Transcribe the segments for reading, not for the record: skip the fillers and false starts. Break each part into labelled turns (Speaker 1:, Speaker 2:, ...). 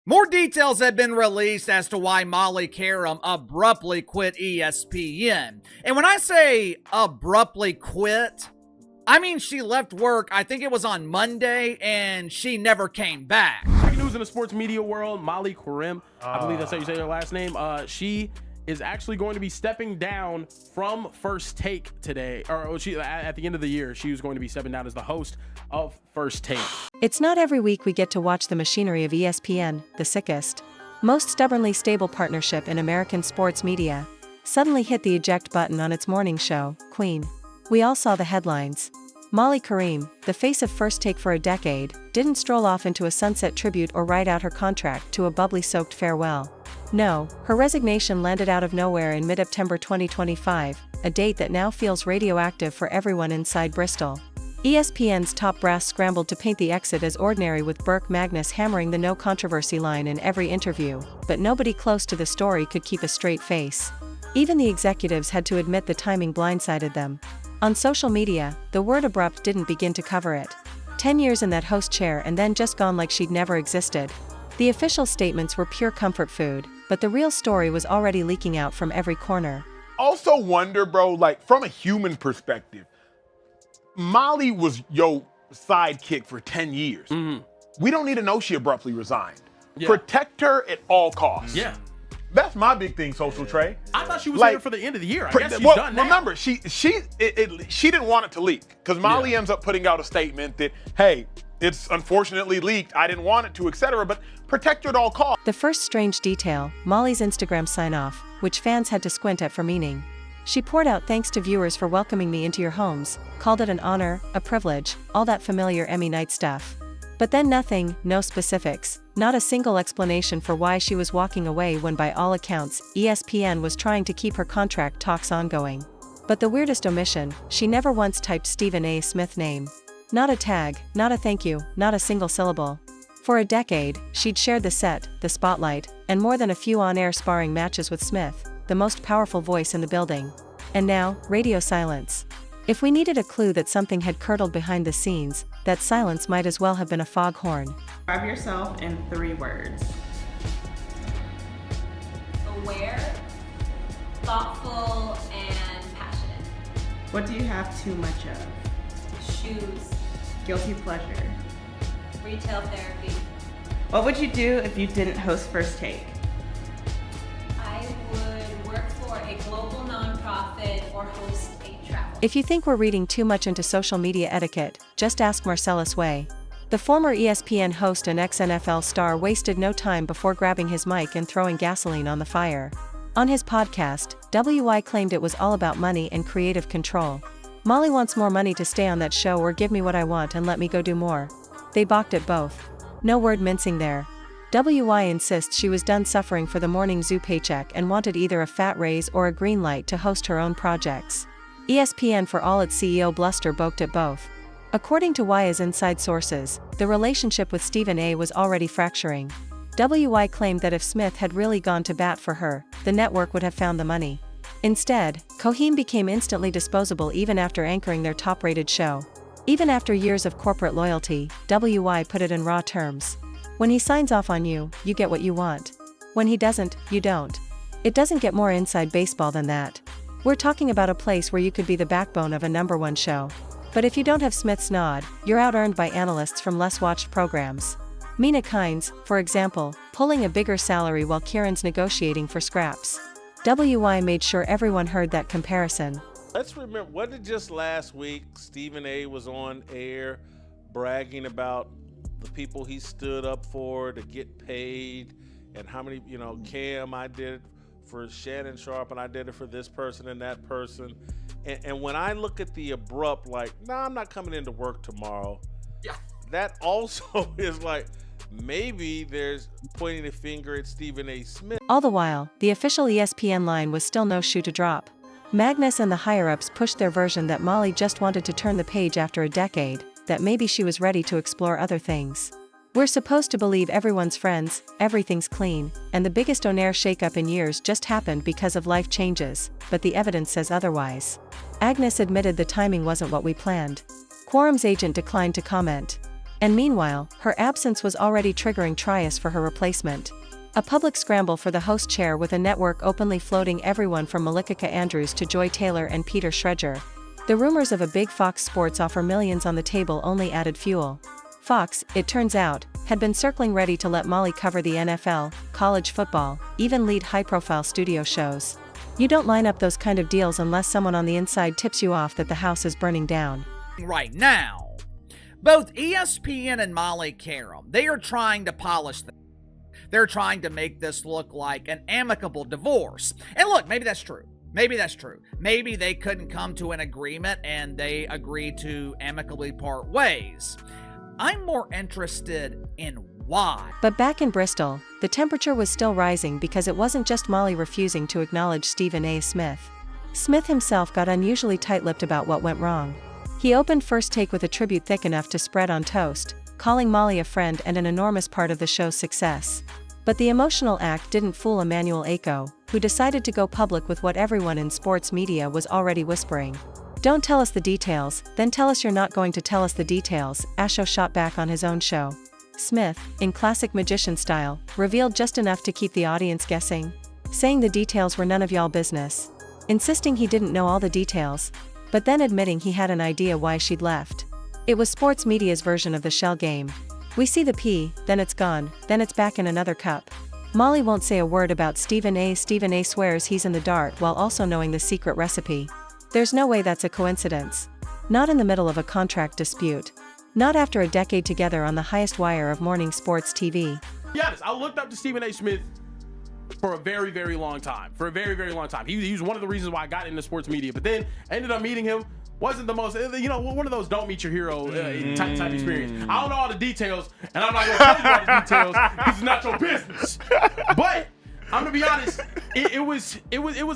Speaker 1: More details have been released as to why Molly Qerim abruptly quit ESPN. And when I say abruptly quit, I mean she left work, I think it was on Monday, and she never came back.
Speaker 2: Breaking news in the sports media world, Molly Qerim, I believe that's how you say her last name, she is actually going to be stepping down from First Take today, or she at the end of the year, she was going to be stepping down as the host of First Take.
Speaker 3: It's not every week we get to watch the machinery of ESPN, the sickest, most stubbornly stable partnership in American sports media, suddenly hit the eject button on its morning show, Queen. We all saw the headlines. Molly Qerim, the face of First Take for a decade, didn't stroll off into a sunset tribute or ride out her contract to a bubbly-soaked farewell. No, her resignation landed out of nowhere in mid-September 2025, a date that now feels radioactive for everyone inside Bristol. ESPN's top brass scrambled to paint the exit as ordinary, with Burke Magnus hammering the no controversy line in every interview, but nobody close to the story could keep a straight face. Even the executives had to admit the timing blindsided them. On social media, the word abrupt didn't begin to cover it. 10 years in that host chair and then just gone like she'd never existed. The official statements were pure comfort food, but the real story was already leaking out from every corner.
Speaker 4: Also wonder, bro, like from a human perspective, Molly was your sidekick for 10 years. We don't need to know she abruptly resigned.
Speaker 2: Yeah.
Speaker 4: Protect her at all costs.
Speaker 2: Yeah.
Speaker 4: That's my big thing, Social Trey.
Speaker 2: I thought she was
Speaker 4: Like,
Speaker 2: here for the end of the year. I guess she's
Speaker 4: well,
Speaker 2: done now.
Speaker 4: remember, she didn't want it to leak, because Molly ends up putting out a statement that, hey, it's unfortunately leaked, I didn't want it to, etc., but protect her at all costs.
Speaker 3: The first strange detail, Molly's Instagram sign-off, which fans had to squint at for meaning. She poured out thanks to viewers for welcoming me into your homes, called it an honor, a privilege, all that familiar Emmy night stuff. But then nothing, no specifics, not a single explanation for why she was walking away when by all accounts, ESPN was trying to keep her contract talks ongoing. But the weirdest omission, she never once typed Stephen A. Smith's name. Not a tag, not a thank you, not a single syllable. For a decade, she'd shared the set, the spotlight, and more than a few on-air sparring matches with Smith, the most powerful voice in the building. And now, radio silence. If we needed a clue that something had curdled behind the scenes, that silence might as well have been a foghorn.
Speaker 5: Describe yourself in 3 words.
Speaker 6: Aware, thoughtful, and passionate.
Speaker 5: What do you have too much of?
Speaker 6: Shoes,
Speaker 5: Guilty pleasure.
Speaker 6: retail therapy.
Speaker 5: What would you do if you didn't host First Take?
Speaker 6: I would work for a global nonprofit or host a travel.
Speaker 3: If you think we're reading too much into social media etiquette, just ask Marcellus Way. The former ESPN host and ex-NFL star wasted no time before grabbing his mic and throwing gasoline on the fire. On his podcast, WI claimed it was all about money and creative control. Molly wants more money to stay on that show, or give me what I want and let me go do more. They balked at both. No word mincing there. WI insists she was done suffering for the morning zoo paycheck and wanted either a fat raise or a green light to host her own projects. ESPN, for all its CEO bluster, balked at both. According to Wire's inside sources, the relationship with Stephen A. was already fracturing. WI claimed that if Smith had really gone to bat for her, the network would have found the money. Instead, Qerim became instantly disposable even after anchoring their top-rated show. Even after years of corporate loyalty, WI put it in raw terms. When he signs off on you, you get what you want. When he doesn't, you don't. It doesn't get more inside baseball than that. We're talking about a place where you could be the backbone of a #1 show. But if you don't have Smith's nod, you're out-earned by analysts from less-watched programs. Mina Kimes, for example, pulling a bigger salary while Qerim's negotiating for scraps. WI made sure everyone heard that comparison.
Speaker 7: Let's remember, what did just last week, Stephen A. was on air bragging about the people he stood up for to get paid, and how many, Cam, I did it for Shannon Sharp, and I did it for this person and that person. And when I look at the abrupt, like, I'm not coming into work tomorrow.
Speaker 1: Yeah.
Speaker 7: That also is like, maybe there's pointing a finger at Stephen A. Smith.
Speaker 3: All the while, the official ESPN line was still no shoe to drop. Magnus and the higher-ups pushed their version that Molly just wanted to turn the page after a decade, that maybe she was ready to explore other things. We're supposed to believe everyone's friends, everything's clean, and the biggest on-air shakeup in years just happened because of life changes, but the evidence says otherwise. Agnes admitted the timing wasn't what we planned. Qerim's agent declined to comment. And meanwhile, her absence was already triggering trials for her replacement. A public scramble for the host chair with a network openly floating everyone from Molly Andrews to Joy Taylor and Peter Schreger. The rumors of a big Fox Sports offer millions on the table only added fuel. Fox, it turns out, had been circling ready to let Molly cover the NFL, college football, even lead high-profile studio shows. You don't line up those kind of deals unless someone on the inside tips you off that the house is burning down.
Speaker 1: Right now, both ESPN and Molly Qerim, they are trying to polish things. They're trying to make this look like an amicable divorce. And look, maybe that's true. Maybe that's true. Maybe they couldn't come to an agreement and they agreed to amicably part ways. I'm more interested in why.
Speaker 3: But back in Bristol, the temperature was still rising because it wasn't just Molly refusing to acknowledge Stephen A. Smith. Smith himself got unusually tight-lipped about what went wrong. He opened First Take with a tribute thick enough to spread on toast, calling Molly a friend and an enormous part of the show's success. But the emotional act didn't fool Emmanuel Aiko, who decided to go public with what everyone in sports media was already whispering. "Don't tell us the details, then tell us you're not going to tell us the details," Asho shot back on his own show. Smith, in classic magician style, revealed just enough to keep the audience guessing, saying the details were none of y'all business, insisting he didn't know all the details, but then admitting he had an idea why she'd left. It was sports media's version of the shell game. We see the pea, then it's gone, then it's back in another cup. Molly won't say a word about Stephen A. Stephen A. swears he's in the dark while also knowing the secret recipe. There's no way that's a coincidence. Not in the middle of a contract dispute. Not after a decade together on the highest wire of morning sports TV.
Speaker 2: Be honest, I looked up to Stephen A. Smith for a very, very long time. He was one of the reasons why I got into sports media, but then ended up meeting him. Wasn't the most, one of those don't meet your hero type experience. I don't know all the details, and I'm not going to tell you all the details because it's not your business. But I'm gonna be honest, it was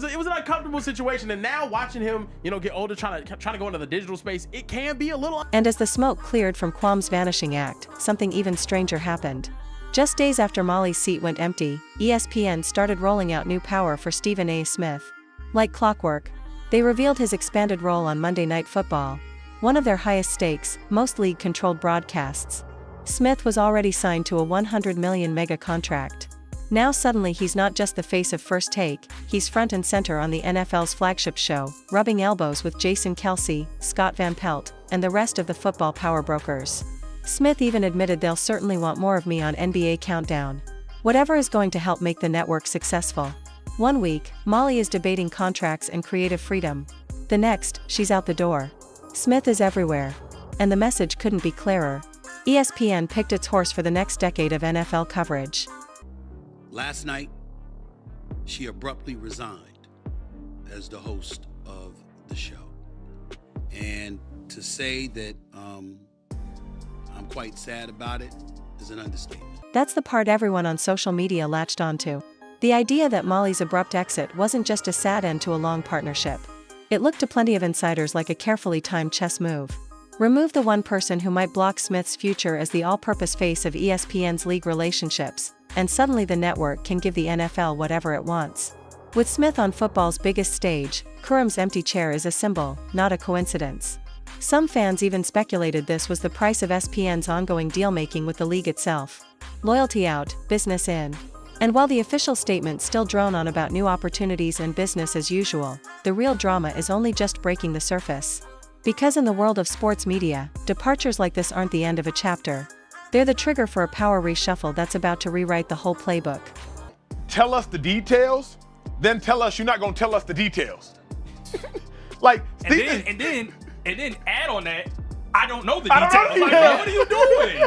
Speaker 2: an uncomfortable situation, and now watching him, get older, trying to go into the digital space, it can be a little.
Speaker 3: And as the smoke cleared from Quam's vanishing act, something even stranger happened. Just days after Molly's seat went empty, ESPN started rolling out new power for Stephen A. Smith. Like clockwork, they revealed his expanded role on Monday Night Football, one of their highest stakes, most league-controlled broadcasts. Smith was already signed to a $100 million mega contract. Now suddenly he's not just the face of First Take, he's front and center on the NFL's flagship show, rubbing elbows with Jason Kelce, Scott Van Pelt, and the rest of the football power brokers. Smith even admitted they'll certainly want more of me on NBA Countdown. Whatever is going to help make the network successful. One week, Molly is debating contracts and creative freedom. The next, she's out the door. Smith is everywhere. And the message couldn't be clearer. ESPN picked its horse for the next decade of NFL coverage.
Speaker 8: Last night, she abruptly resigned as the host of the show. And to say that I'm quite sad about it is an understatement.
Speaker 3: That's the part everyone on social media latched onto. The idea that Molly's abrupt exit wasn't just a sad end to a long partnership. It looked to plenty of insiders like a carefully timed chess move. Remove the one person who might block Smith's future as the all-purpose face of ESPN's league relationships, and suddenly the network can give the NFL whatever it wants. With Smith on football's biggest stage, Qerim's empty chair is a symbol, not a coincidence. Some fans even speculated this was the price of ESPN's ongoing deal-making with the league itself. Loyalty out, business in. And while the official statements still drone on about new opportunities and business as usual, the real drama is only just breaking the surface. Because in the world of sports media, departures like this aren't the end of a chapter. They're the trigger for a power reshuffle that's about to rewrite the whole playbook.
Speaker 4: Tell us the details, then tell us you're not going to tell us the details. Like,
Speaker 9: and then add on that, I don't know the details. What are you doing?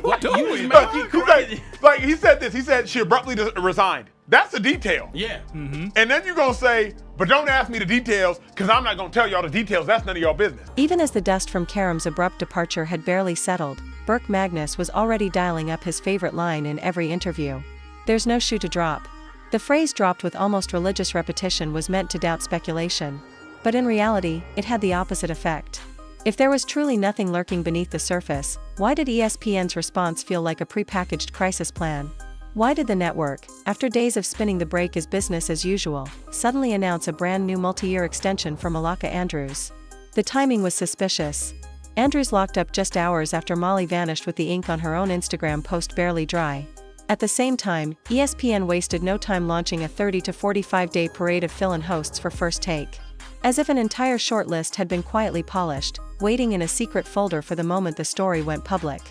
Speaker 9: What are you doing?
Speaker 4: He said this. He said she abruptly resigned. That's a detail.
Speaker 2: Yeah.
Speaker 9: Mm-hmm.
Speaker 4: And then you're going to say, but don't ask me the details because I'm not going to tell y'all the details. That's none of y'all business.
Speaker 3: Even as the dust from Qerim's abrupt departure had barely settled, Burke Magnus was already dialing up his favorite line in every interview. There's no shoe to drop. The phrase dropped with almost religious repetition was meant to doubt speculation. But in reality, it had the opposite effect. If there was truly nothing lurking beneath the surface, why did ESPN's response feel like a prepackaged crisis plan? Why did the network, after days of spinning the break as business as usual, suddenly announce a brand new multi-year extension for Molly Andrews? The timing was suspicious. Andrews locked up just hours after Molly vanished with the ink on her own Instagram post barely dry. At the same time, ESPN wasted no time launching a 30 to 45-day parade of fill-in hosts for First Take. As if an entire shortlist had been quietly polished, waiting in a secret folder for the moment the story went public.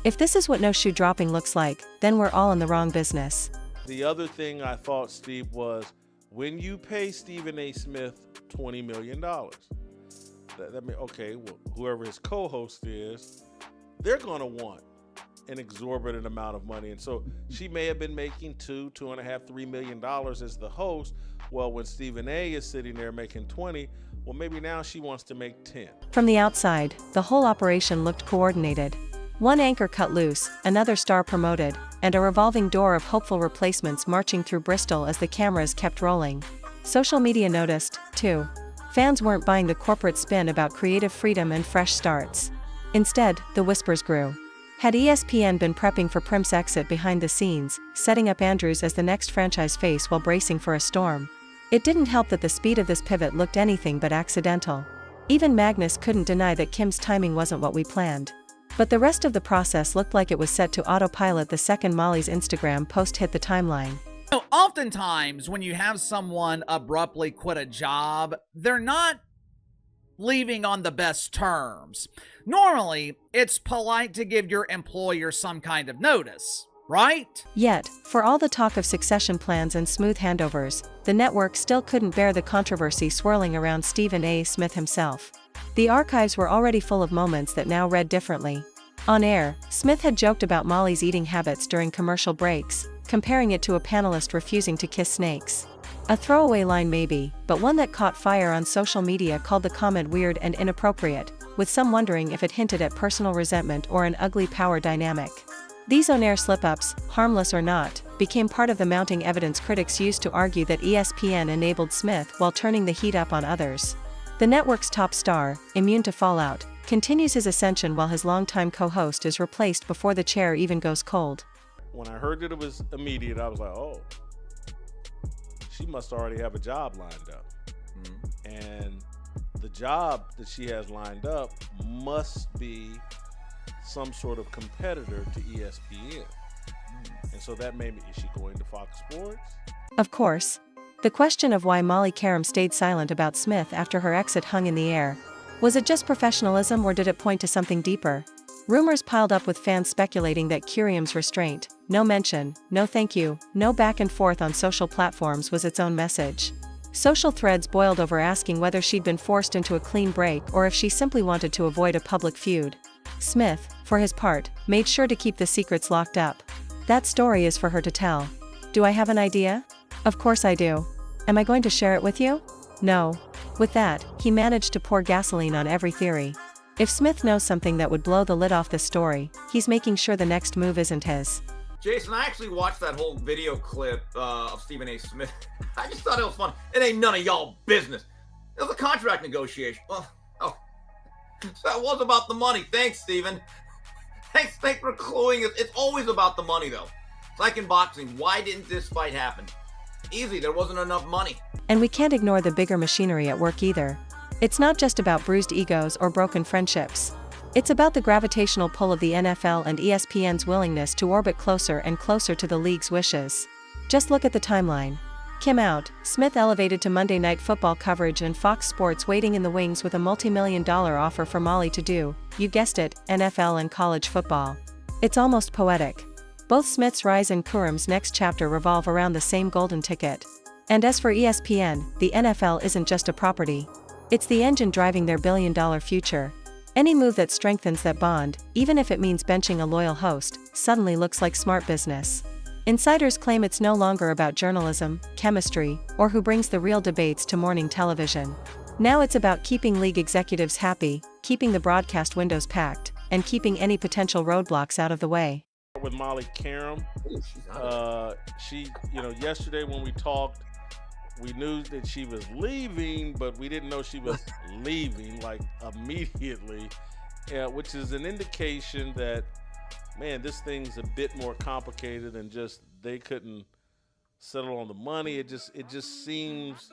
Speaker 3: If this is what no shoe dropping looks like, then we're all in the wrong business.
Speaker 7: The other thing I thought, Steve, was when you pay Stephen A. Smith $20 million, that means, okay, well, whoever his co-host is, they're going to want an exorbitant amount of money. And so she may have been making $2.5, $3 million as the host. Well, when Stephen A. is sitting there making 20, well, maybe now she wants to make 10.
Speaker 3: From the outside, the whole operation looked coordinated. One anchor cut loose, another star promoted, and a revolving door of hopeful replacements marching through Bristol as the cameras kept rolling. Social media noticed, too. Fans weren't buying the corporate spin about creative freedom and fresh starts. Instead, the whispers grew. Had ESPN been prepping for Prim's exit behind the scenes, setting up Andrews as the next franchise face while bracing for a storm? It didn't help that the speed of this pivot looked anything but accidental. Even Magnus couldn't deny that Kim's timing wasn't what we planned. But the rest of the process looked like it was set to autopilot the second Molly's Instagram post hit the timeline.
Speaker 1: So oftentimes when you have someone abruptly quit a job, they're not leaving on the best terms. Normally, it's polite to give your employer some kind of notice, right?
Speaker 3: Yet, for all the talk of succession plans and smooth handovers, the network still couldn't bear the controversy swirling around Stephen A. Smith himself. The archives were already full of moments that now read differently. On air, Smith had joked about Molly's eating habits during commercial breaks, comparing it to a panelist refusing to kiss snakes. A throwaway line maybe, but one that caught fire on social media called the comment weird and inappropriate, with some wondering if it hinted at personal resentment or an ugly power dynamic. These on-air slip-ups, harmless or not, became part of the mounting evidence critics used to argue that ESPN enabled Smith while turning the heat up on others. The network's top star, immune to fallout, continues his ascension while his longtime co-host is replaced before the chair even goes cold.
Speaker 7: When I heard that it was immediate, I was like, oh, she must already have a job lined up. And the job that she has lined up must be some sort of competitor to ESPN. And so that made me, is she going to Fox Sports?
Speaker 3: Of course. The question of why Molly Qerim stayed silent about Smith after her exit hung in the air. Was it just professionalism or did it point to something deeper? Rumors piled up with fans speculating that Qerim's restraint, no mention, no thank you, no back and forth on social platforms was its own message. Social threads boiled over asking whether she'd been forced into a clean break or if she simply wanted to avoid a public feud. Smith, for his part, made sure to keep the secrets locked up. That story is for her to tell. Do I have an idea? Of course I do. Am I going to share it with you? No. With that, he managed to pour gasoline on every theory. If Smith knows something that would blow the lid off the story, he's making sure the next move isn't his.
Speaker 10: Jason, I actually watched that whole video clip of Stephen A. Smith. I just thought it was fun. It ain't none of y'all business. It was a contract negotiation. Well, oh, so that was about the money. Thanks, Stephen. Thanks for cluing it. It's always about the money, though. It's like in boxing. Why didn't this fight happen? Easy, there wasn't enough money.
Speaker 3: And we can't ignore the bigger machinery at work either. It's not just about bruised egos or broken friendships. It's about the gravitational pull of the NFL and ESPN's willingness to orbit closer and closer to the league's wishes. Just look at the timeline. Kim out, Smith elevated to Monday Night Football coverage and Fox Sports waiting in the wings with a multi-million-dollar offer for Molly to do, you guessed it, NFL and college football. It's almost poetic. Both Smith's rise and Qerim's next chapter revolve around the same golden ticket. And as for ESPN, the NFL isn't just a property. It's the engine driving their billion-dollar future. Any move that strengthens that bond, even if it means benching a loyal host, suddenly looks like smart business. Insiders claim it's no longer about journalism, chemistry, or who brings the real debates to morning television. Now it's about keeping league executives happy, keeping the broadcast windows packed, and keeping any potential roadblocks out of the way.
Speaker 7: With Molly Qerim, yesterday when we talked, we knew that she was leaving, but we didn't know she was leaving like immediately, which is an indication that, man, this thing's a bit more complicated than just they couldn't settle on the money. It just seems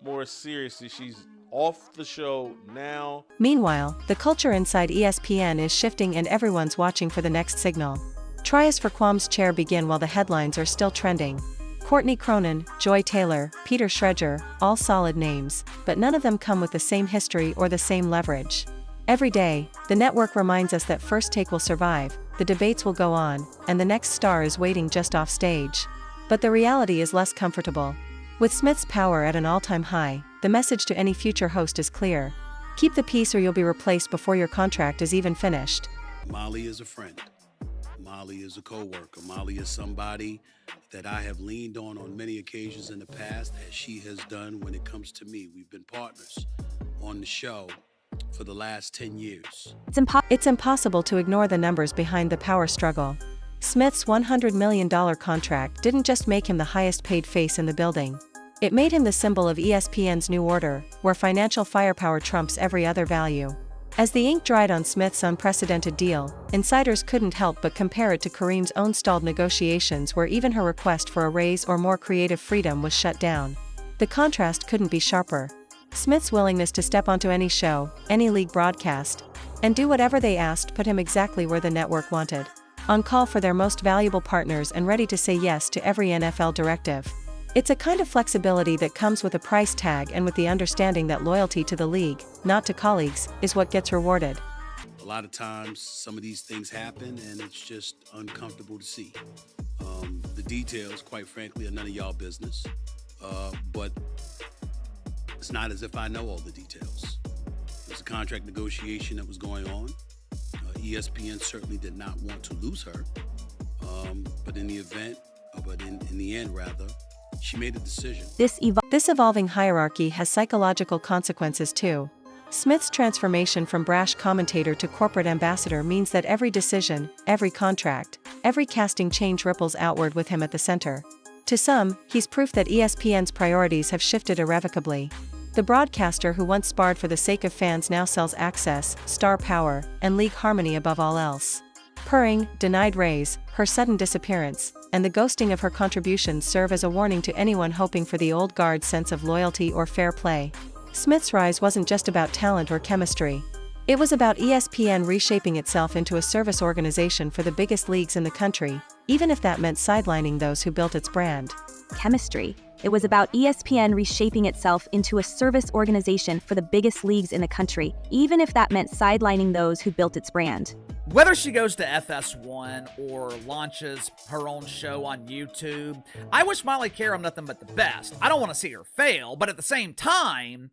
Speaker 7: more seriously. She's off the show now.
Speaker 3: Meanwhile, the culture inside ESPN is shifting and everyone's watching for the next signal. Trials for Quam's chair begin while the headlines are still trending. Courtney Cronin, Joy Taylor, Peter Schreger, all solid names, but none of them come with the same history or the same leverage. Every day, the network reminds us that First Take will survive, the debates will go on, and the next star is waiting just off stage. But the reality is less comfortable. With Smith's power at an all-time high, the message to any future host is clear. Keep the peace or you'll be replaced before your contract is even finished.
Speaker 8: Molly is a friend. Molly is a co-worker. Molly is somebody that I have leaned on many occasions in the past, as she has done when it comes to me. We've been partners on the show for the last 10 years.
Speaker 3: It's impossible to ignore the numbers behind the power struggle. Smith's $100 million contract didn't just make him the highest paid face in the building. It made him the symbol of ESPN's new order, where financial firepower trumps every other value. As the ink dried on Smith's unprecedented deal, insiders couldn't help but compare it to Qerim's own stalled negotiations, where even her request for a raise or more creative freedom was shut down. The contrast couldn't be sharper. Smith's willingness to step onto any show, any league broadcast, and do whatever they asked put him exactly where the network wanted. On call for their most valuable partners and ready to say yes to every NFL directive. It's a kind of flexibility that comes with a price tag and with the understanding that loyalty to the league, not to colleagues, is what gets rewarded.
Speaker 8: A lot of times, some of these things happen, and it's just uncomfortable to see. The details, quite frankly, are none of y'all business. But it's not as if I know all the details. There's a contract negotiation that was going on. ESPN certainly did not want to lose her. But in the end, she made a decision.
Speaker 3: This evolving hierarchy has psychological consequences too. Smith's transformation from brash commentator to corporate ambassador means that every decision, every contract, every casting change ripples outward with him at the center. To some, he's proof that ESPN's priorities have shifted irrevocably. The broadcaster who once sparred for the sake of fans now sells access, star power, and league harmony above all else. Purring, denied raise, her sudden disappearance, and the ghosting of her contributions serve as a warning to anyone hoping for the old guard sense of loyalty or fair play. Smith's rise wasn't just about talent or chemistry. It was about ESPN reshaping itself into a service organization for the biggest leagues in the country, even if that meant sidelining those who built its brand.
Speaker 11: Chemistry. It was about ESPN reshaping itself into a service organization for the biggest leagues in the country, even if that meant sidelining those who built its brand.
Speaker 1: Whether she goes to FS1 or launches her own show on YouTube, I wish Molly Qerim nothing but the best. I don't want to see her fail, but at the same time,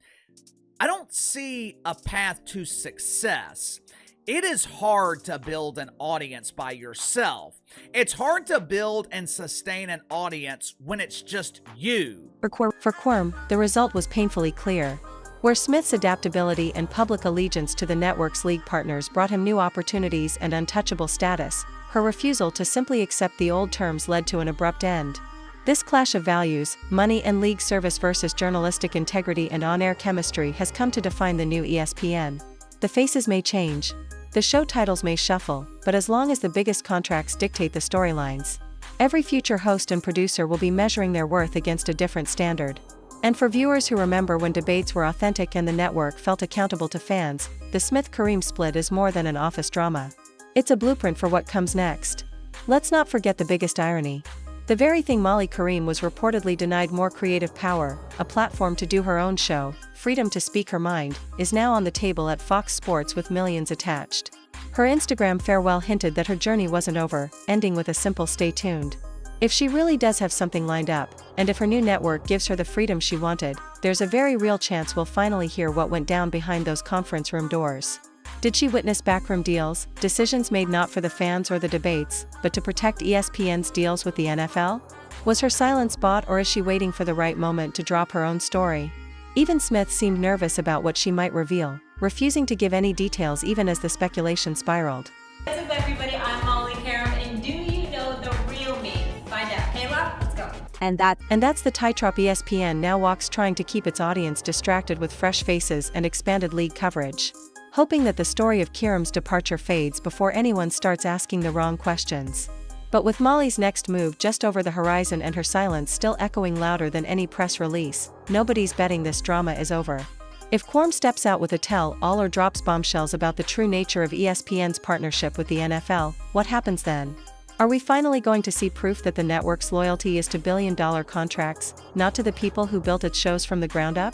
Speaker 1: I don't see a path to success. It is hard to build an audience by yourself. It's hard to build and sustain an audience when it's just you.
Speaker 3: For Qerim, the result was painfully clear. Where Smith's adaptability and public allegiance to the network's league partners brought him new opportunities and untouchable status, her refusal to simply accept the old terms led to an abrupt end. This clash of values, money and league service versus journalistic integrity and on-air chemistry, has come to define the new ESPN. The faces may change, the show titles may shuffle, but as long as the biggest contracts dictate the storylines, every future host and producer will be measuring their worth against a different standard. And for viewers who remember when debates were authentic and the network felt accountable to fans, the Smith-Qerim split is more than an office drama. It's a blueprint for what comes next. Let's not forget the biggest irony. The very thing Molly Qerim was reportedly denied, more creative power, a platform to do her own show, freedom to speak her mind, is now on the table at Fox Sports with millions attached. Her Instagram farewell hinted that her journey wasn't over, ending with a simple "stay tuned." If she really does have something lined up, and if her new network gives her the freedom she wanted, there's a very real chance we'll finally hear what went down behind those conference room doors. Did she witness backroom deals, decisions made not for the fans or the debates, but to protect ESPN's deals with the NFL? Was her silence bought, or is she waiting for the right moment to drop her own story? Even Smith seemed nervous about what she might reveal, refusing to give any details even as the speculation spiraled.
Speaker 6: What's up, everybody? I'm Molly Qerim, and do you know the real me? Find out. Kayla, let's go.
Speaker 3: And that's the tightrope ESPN now walks, trying to keep its audience distracted with fresh faces and expanded league coverage, hoping that the story of Qerim's departure fades before anyone starts asking the wrong questions. But with Molly's next move just over the horizon and her silence still echoing louder than any press release, nobody's betting this drama is over. If Qerim steps out with a tell-all or drops bombshells about the true nature of ESPN's partnership with the NFL, what happens then? Are we finally going to see proof that the network's loyalty is to billion-dollar contracts, not to the people who built its shows from the ground up?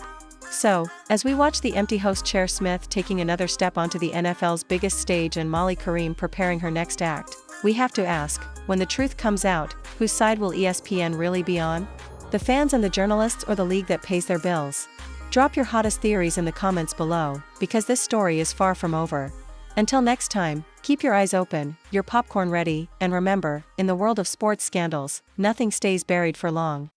Speaker 3: So, as we watch the empty host chair Smith taking another step onto the NFL's biggest stage and Molly Qerim preparing her next act, we have to ask, when the truth comes out, whose side will ESPN really be on? The fans and the journalists, or the league that pays their bills? Drop your hottest theories in the comments below, because this story is far from over. Until next time, keep your eyes open, your popcorn ready, and remember, in the world of sports scandals, nothing stays buried for long.